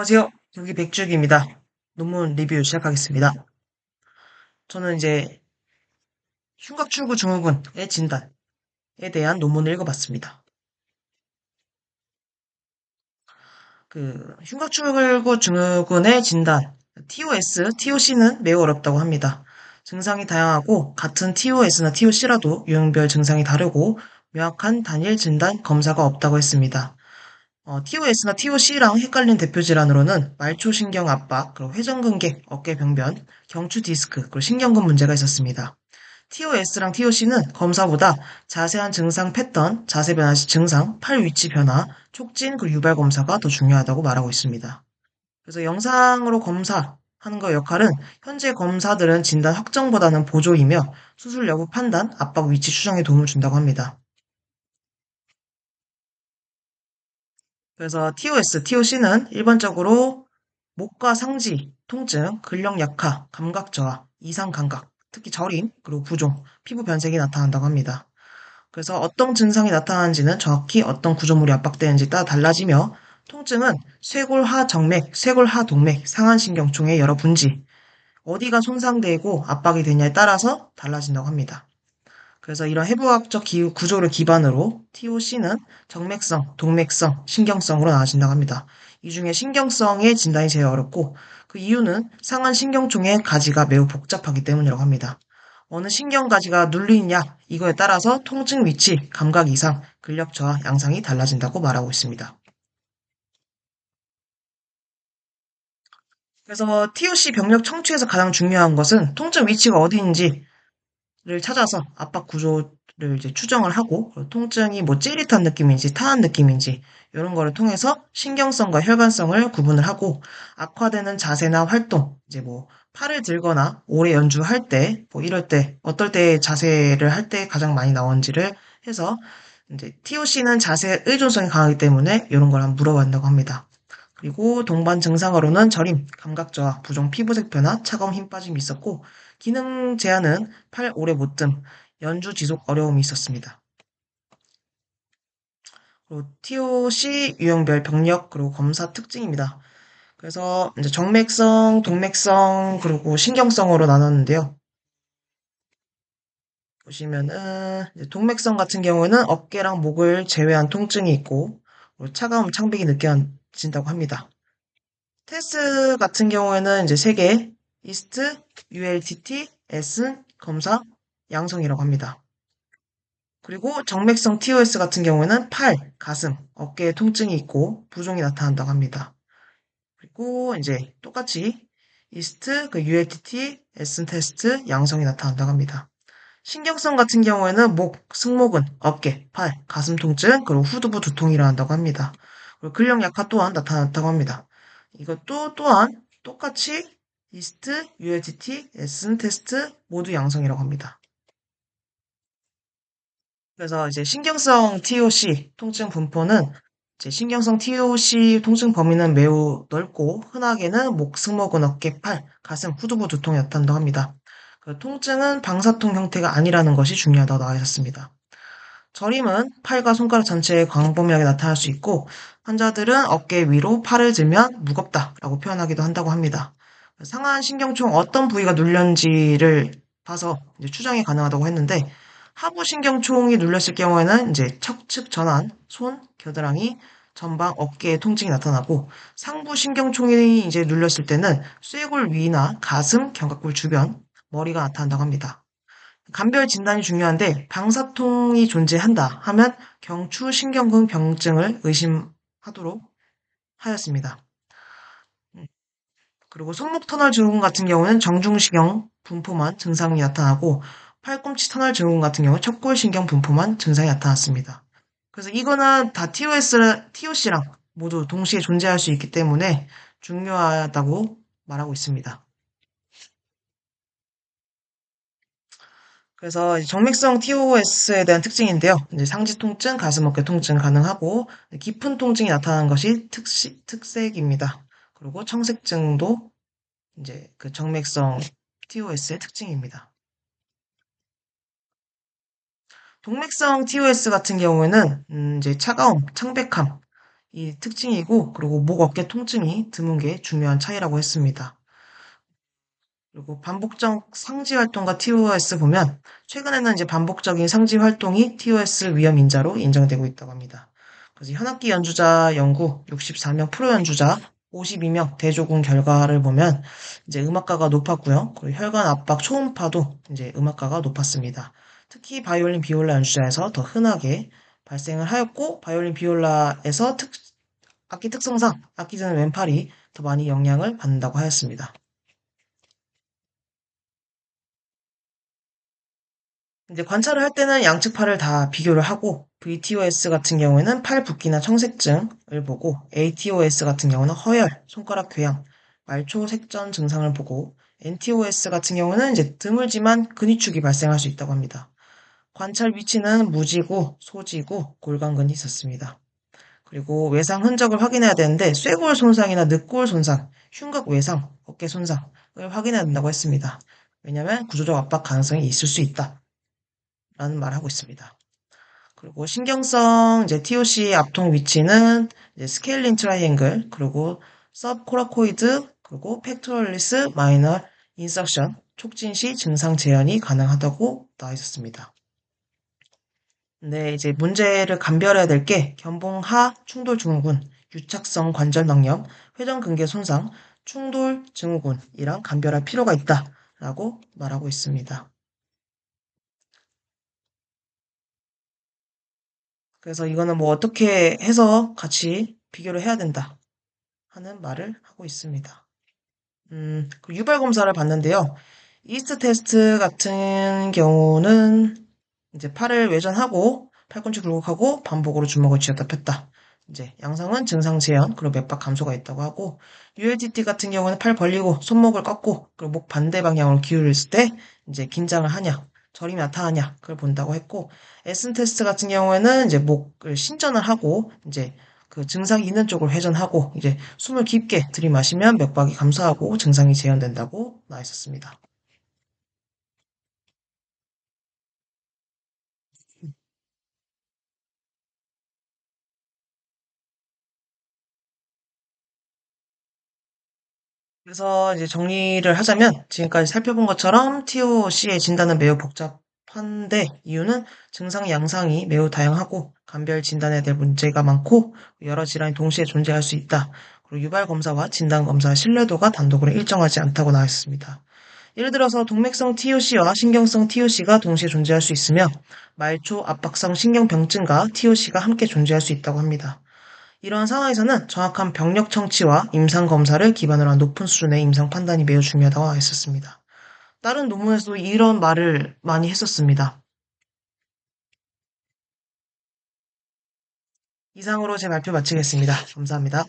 안녕하세요. 여기 백주기입니다. 논문 리뷰 시작하겠습니다. 저는 이제 흉곽출구 증후군의 진단에 대한 논문을 읽어봤습니다. 흉곽출구 증후군의 진단, TOS, TOC는 매우 어렵다고 합니다. 증상이 다양하고 같은 TOS나 TOC라도 유형별 증상이 다르고 명확한 단일 진단 검사가 없다고 했습니다. TOS나 TOC랑 헷갈린 대표 질환으로는 말초신경 압박, 그리고 회전근개, 어깨병변, 경추 디스크, 그리고 신경근 문제가 있었습니다. TOS랑 TOC는 검사보다 자세한 증상 패턴, 자세 변화 시 증상, 팔 위치 변화, 촉진, 그리고 유발 검사가 더 중요하다고 말하고 있습니다. 그래서 영상으로 검사하는 거 역할은 현재 검사들은 진단 확정보다는 보조이며 수술 여부 판단, 압박 위치 추정에 도움을 준다고 합니다. 그래서 TOS, TOC는 일반적으로 목과 상지, 통증, 근력 약화, 감각 저하, 이상 감각, 특히 저림, 그리고 부종, 피부 변색이 나타난다고 합니다. 그래서 어떤 증상이 나타나는지는 정확히 어떤 구조물이 압박되는지 따라 달라지며 통증은 쇄골하 정맥, 쇄골하 동맥, 상한신경총의 여러 분지, 어디가 손상되고 압박이 되냐에 따라서 달라진다고 합니다. 그래서 이런 해부학적 구조를 기반으로 TOC는 정맥성, 동맥성, 신경성으로 나눠진다고 합니다. 이 중에 신경성의 진단이 제일 어렵고 그 이유는 상한 신경총의 가지가 매우 복잡하기 때문이라고 합니다. 어느 신경 가지가 눌리냐 이거에 따라서 통증 위치, 감각 이상, 근력 저하, 양상이 달라진다고 말하고 있습니다. 그래서 TOC 병력 청취에서 가장 중요한 것은 통증 위치가 어디인지 를 찾아서 압박 구조를 이제 추정을 하고 통증이 뭐 찌릿한 느낌인지 타한 느낌인지 이런 거를 통해서 신경성과 혈관성을 구분을 하고 악화되는 자세나 활동 이제 뭐 팔을 들거나 오래 연주할 때 뭐 이럴 때 어떨 때 자세를 할 때 가장 많이 나오는지를 해서 이제 TOC는 자세 의존성이 강하기 때문에 이런 걸 한번 물어본다고 합니다. 그리고 동반 증상으로는 저림, 감각 저하, 부종 피부색 변화, 차가움 힘 빠짐이 있었고 기능 제한은 팔 오래 못 듦, 연주 지속 어려움이 있었습니다. 그리고 TOC 유형별 병력 그리고 검사 특징입니다. 그래서 이제 정맥성, 동맥성 그리고 신경성으로 나눴는데요. 보시면은 이제 동맥성 같은 경우에는 어깨랑 목을 제외한 통증이 있고 그리고 차가움, 창백이 느껴진다고 합니다. 테스트 같은 경우에는 이제 3개, 이스트, ULTT, S는 검사, 양성이라고 합니다. 그리고 정맥성 TOS 같은 경우에는 팔, 가슴, 어깨에 통증이 있고 부종이 나타난다고 합니다. 그리고 이제 똑같이 이스트, ULTT, S는 테스트, 양성이 나타난다고 합니다. 신경성 같은 경우에는 목, 승모근, 어깨, 팔, 가슴 통증, 그리고 후두부 두통이 일어난다고 합니다. 그리고 근력 약화 또한 나타났다고 합니다. 이것도 또한 똑같이 이스트, ULTT, 에슨 테스트 모두 양성이라고 합니다. 그래서 이제 신경성 TOC 통증 분포는 이제 신경성 TOC 통증 범위는 매우 넓고 흔하게는 목, 승모근, 어깨, 팔, 가슴, 후두부 두통이 나타난다고 합니다. 그 통증은 방사통 형태가 아니라는 것이 중요하다고 나와 있었습니다. 저림은 팔과 손가락 전체에 광범위하게 나타날 수 있고 환자들은 어깨 위로 팔을 들면 무겁다라고 표현하기도 한다고 합니다. 상한 신경총 어떤 부위가 눌렸는지를 봐서 이제 추정이 가능하다고 했는데 하부 신경총이 눌렸을 경우에는 이제 척측 전환, 손, 겨드랑이, 전방, 어깨에 통증이 나타나고 상부 신경총이 이제 눌렸을 때는 쇄골 위나 가슴, 견갑골 주변, 머리가 나타난다고 합니다. 감별 진단이 중요한데 방사통이 존재한다 하면 경추신경근 병증을 의심하도록 하였습니다. 그리고 손목 터널 증후군 같은 경우는 정중신경 분포만 증상이 나타나고 팔꿈치 터널 증후군 같은 경우 척골신경 분포만 증상이 나타났습니다. 그래서 이거는 다 TOC랑 모두 동시에 존재할 수 있기 때문에 중요하다고 말하고 있습니다. 그래서 정맥성 TOS에 대한 특징인데요. 이제 상지 통증, 가슴 어깨 통증 가능하고 깊은 통증이 나타나는 것이 특색입니다. 그리고 청색증도 이제 그 정맥성 TOS의 특징입니다. 동맥성 TOS 같은 경우에는 이제 차가움, 창백함 이 특징이고, 그리고 목, 어깨 통증이 드문 게 중요한 차이라고 했습니다. 그리고 반복적 상지 활동과 TOS 보면 최근에는 이제 반복적인 상지 활동이 TOS 위험 인자로 인정되고 있다고 합니다. 그래서 현악기 연주자 연구 64명 프로 연주자 52명 대조군 결과를 보면 이제 음악가가 높았고요. 그리고 혈관 압박 초음파도 이제 음악가가 높았습니다. 특히 바이올린 비올라 연주자에서 더 흔하게 발생을 하였고 바이올린 비올라에서 악기 특성상 악기 드는 왼팔이 더 많이 영향을 받는다고 하였습니다. 이제 관찰을 할 때는 양측 팔을 다 비교를 하고 VTOS 같은 경우에는 팔 붓기나 청색증을 보고 ATOS 같은 경우는 허열, 손가락 궤양, 말초 색전 증상을 보고 NTOS 같은 경우는 이제 드물지만 근위축이 발생할 수 있다고 합니다. 관찰 위치는 무지구, 소지구, 골간근이 있었습니다. 그리고 외상 흔적을 확인해야 되는데 쇄골 손상이나 늑골 손상, 흉곽 외상, 어깨 손상을 확인해야 된다고 했습니다. 왜냐하면 구조적 압박 가능성이 있을 수 있다. 라는 말을 하고 있습니다. 그리고 신경성 이제 TOC 앞통 위치는 이제 스케일린 트라이앵글 그리고 서브코라코이드 그리고 팩토럴리스 마이너 인석션 촉진 시 증상 재현이 가능하다고 나와 있었습니다. 근데 이제 문제를 감별해야 될 게 견봉하 충돌 증후군, 유착성 관절 낭염, 회전근개 손상, 충돌 증후군이랑 감별할 필요가 있다라고 말하고 있습니다. 그래서 이거는 뭐 어떻게 해서 같이 비교를 해야 된다 하는 말을 하고 있습니다. 그 유발 검사를 봤는데요. 이스트 테스트 같은 경우는 이제 팔을 외전하고 팔꿈치 굴곡하고 반복으로 주먹을 쥐었다 폈다. 이제 양성은 증상 재현 그리고 맥박 감소가 있다고 하고 ULTT 같은 경우는 팔 벌리고 손목을 꺾고 그리고 목 반대 방향으로 기울였을 때 이제 긴장을 하냐 저림이 나타나냐 그걸 본다고 했고 에슨 테스트 같은 경우에는 이제 목을 신전을 하고 이제 그 증상이 있는 쪽으로 회전하고 이제 숨을 깊게 들이마시면 맥박이 감소하고 증상이 재현된다고 나와 있었습니다. 그래서 이제 정리를 하자면 지금까지 살펴본 것처럼 TOC의 진단은 매우 복잡한데 이유는 증상 양상이 매우 다양하고 감별 진단에 대한 문제가 많고 여러 질환이 동시에 존재할 수 있다. 그리고 유발 검사와 진단 검사 신뢰도가 단독으로 일정하지 않다고 나와 있습니다. 예를 들어서 동맥성 TOC와 신경성 TOC가 동시에 존재할 수 있으며 말초 압박성 신경병증과 TOC가 함께 존재할 수 있다고 합니다. 이러한 상황에서는 정확한 병력 청취와 임상 검사를 기반으로 한 높은 수준의 임상 판단이 매우 중요하다고 했었습니다. 다른 논문에서도 이런 말을 많이 했었습니다. 이상으로 제 발표 마치겠습니다. 감사합니다.